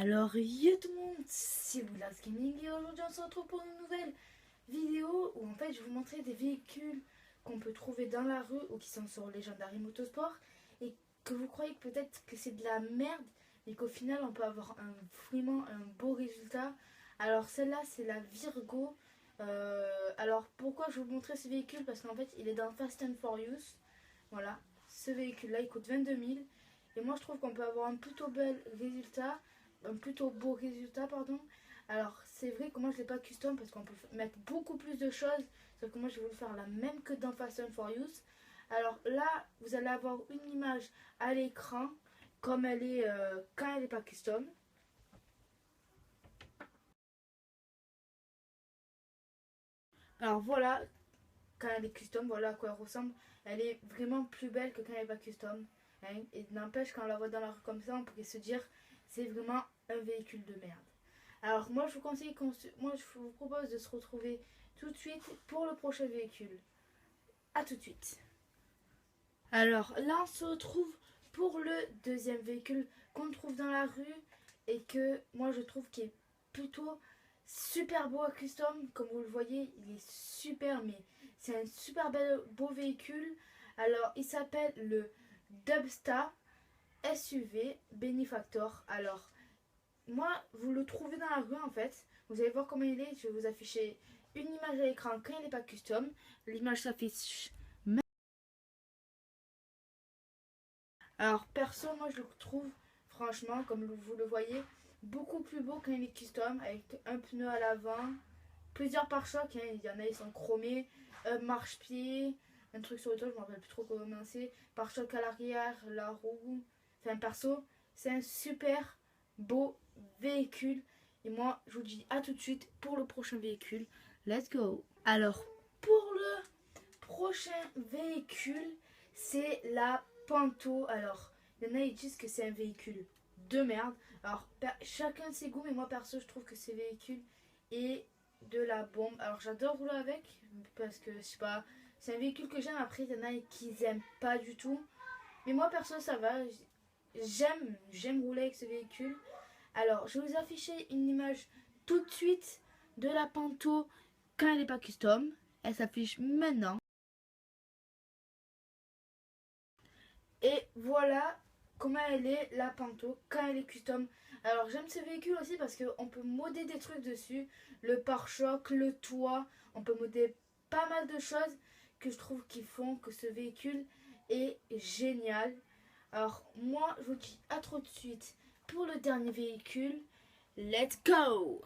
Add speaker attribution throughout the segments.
Speaker 1: Alors, yo tout le monde, c'est Boulas Gaming et aujourd'hui on se retrouve pour une nouvelle vidéo où en fait je vais vous montrer des véhicules qu'on peut trouver dans la rue ou qui sont sur Legendary Motorsport et que vous croyez peut-être que c'est de la merde mais qu'au final on peut avoir vraiment un beau résultat. Alors celle-là c'est la Virgo. Alors pourquoi je vais vous montrer ce véhicule? Parce qu'en fait il est dans Fast and Furious. Voilà, ce véhicule là il coûte 22 000 et moi je trouve qu'on peut avoir un plutôt bel résultat, un plutôt beau résultat pardon. Alors c'est vrai que moi je l'ai pas custom parce qu'on peut mettre beaucoup plus de choses, sauf que moi je vais vous faire la même que dans Fast and Furious. Alors là vous allez avoir une image à l'écran comme elle est quand elle n'est pas custom. Alors voilà, quand elle est custom, voilà à quoi elle ressemble. Elle est vraiment plus belle que quand elle n'est pas custom, hein. Et n'empêche, quand on la voit dans la rue comme ça, on pourrait se dire c'est vraiment un véhicule de merde. Alors moi je vous conseille, moi je vous propose de se retrouver tout de suite pour le prochain véhicule. A tout de suite. Alors là on se retrouve pour le deuxième véhicule qu'on trouve dans la rue et que moi je trouve qui est plutôt super beau à custom. Comme vous le voyez, il est super, mais c'est un super beau véhicule. Alors il s'appelle le Dubstar SUV Benefactor. Alors moi vous le trouvez dans la rue en fait. Vous allez voir comment il est. Je vais vous afficher une image à l'écran quand il n'est pas custom. L'image s'affiche. Alors perso, moi je le trouve franchement, comme vous le voyez, beaucoup plus beau qu'un est custom avec un pneu à l'avant, plusieurs pare-chocs, hein, il y en a ils sont chromés, un marche-pied, un truc sur le toit, je ne me rappelle plus trop comment c'est, pare-choc à l'arrière, la roue. Enfin perso, c'est un super beau véhicule et moi je vous dis à tout de suite pour le prochain véhicule. Let's go. Alors pour le prochain véhicule, c'est la Panto. Alors, il y en a ils disent que c'est un véhicule de merde. Alors, chacun ses goûts, mais moi perso, je trouve que ce véhicule est de la bombe. Alors, j'adore rouler avec parce que, je sais pas, c'est un véhicule que j'aime. Après, il y en a qui n'aiment pas du tout. Mais moi perso, ça va. J'aime rouler avec ce véhicule. Alors, je vais vous afficher une image tout de suite de la Panto quand elle n'est pas custom. Elle s'affiche maintenant. Et voilà comment elle est la Panto quand elle est custom. Alors j'aime ce véhicule aussi parce qu'on peut modder des trucs dessus. Le pare-choc, le toit. On peut modder pas mal de choses que je trouve qui font que ce véhicule est génial. Alors moi je vous dis à trop de suite pour le dernier véhicule. Let's go!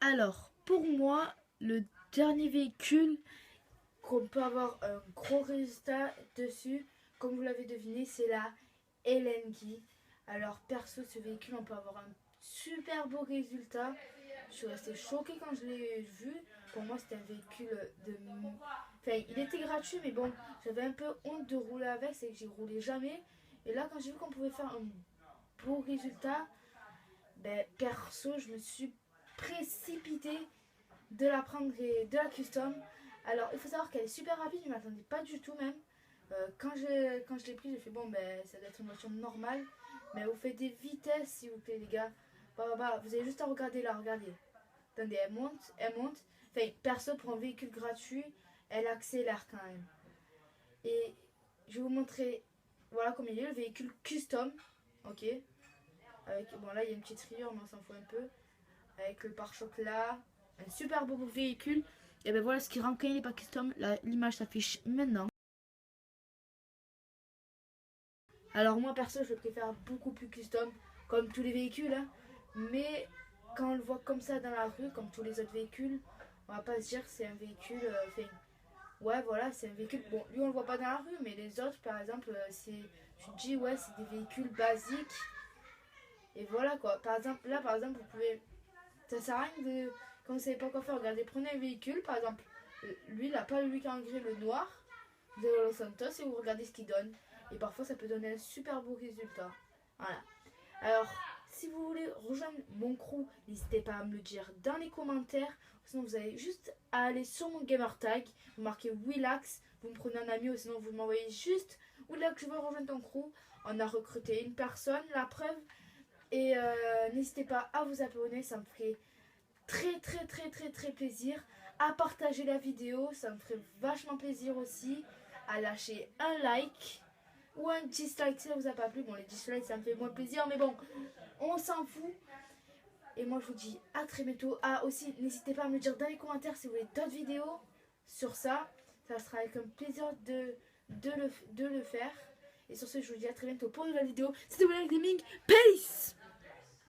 Speaker 1: Alors pour moi le dernier véhicule qu'on peut avoir un gros résultat dessus, comme vous l'avez deviné, c'est la LNG. Alors perso, ce véhicule, on peut avoir un super beau résultat. Je suis restée choquée quand je l'ai vu. Pour moi, c'était un véhicule de... Enfin, il était gratuit, mais bon, j'avais un peu honte de rouler avec, c'est que j'y roulais jamais. Et là, quand j'ai vu qu'on pouvait faire un beau résultat, ben, perso, je me suis précipitée de la prendre et de la custom. Alors il faut savoir qu'elle est super rapide, je ne m'attendais pas du tout même. Quand je l'ai pris, j'ai fait bon ben ça doit être une voiture normale. Mais vous faites des vitesses s'il vous plaît les gars. Vous avez juste à regarder là, regardez. Attendez, elle monte. Enfin perso pour un véhicule gratuit, elle accélère quand même. Et je vais vous montrer voilà comme il est le véhicule custom. Ok. Avec, bon là il y a une petite rayure mais on s'en fout un peu. Avec le pare-choc là. Un super beau véhicule. Et ben voilà ce qui rend quand il n'est pas custom. L'image s'affiche maintenant. Alors moi perso je préfère beaucoup plus custom comme tous les véhicules. Hein. Mais quand on le voit comme ça dans la rue, comme tous les autres véhicules, on va pas se dire que c'est un véhicule. Ouais voilà c'est un véhicule. Bon lui on le voit pas dans la rue mais les autres par exemple tu te dis ouais c'est des véhicules basiques. Et voilà quoi. Par exemple là par exemple vous pouvez. Ça sert à rien de. Quand vous savez pas quoi faire, regardez, prenez un véhicule, par exemple, lui il n'a pas le week-end gris, le noir, vous allez au Los Santos et vous regardez ce qu'il donne. Et parfois ça peut donner un super beau résultat. Voilà. Alors, si vous voulez rejoindre mon crew, n'hésitez pas à me le dire dans les commentaires. Sinon, vous avez juste à aller sur mon gamer tag, vous marquez Willax, vous me prenez un ami ou sinon vous m'envoyez juste ou là que je veux rejoindre ton crew. On a recruté une personne, la preuve. Et n'hésitez pas à vous abonner, ça me ferait très plaisir. À partager la vidéo, ça me ferait vachement plaisir aussi. À lâcher un like ou un dislike si ça vous a pas plu. Bon, les dislikes ça me fait moins plaisir, mais bon, on s'en fout. Et moi je vous dis à très bientôt. Ah aussi, n'hésitez pas à me dire dans les commentaires si vous voulez d'autres vidéos sur ça. Ça sera avec un plaisir de le faire. Et sur ce, je vous dis à très bientôt pour une nouvelle vidéo. C'était William Gaming. Peace!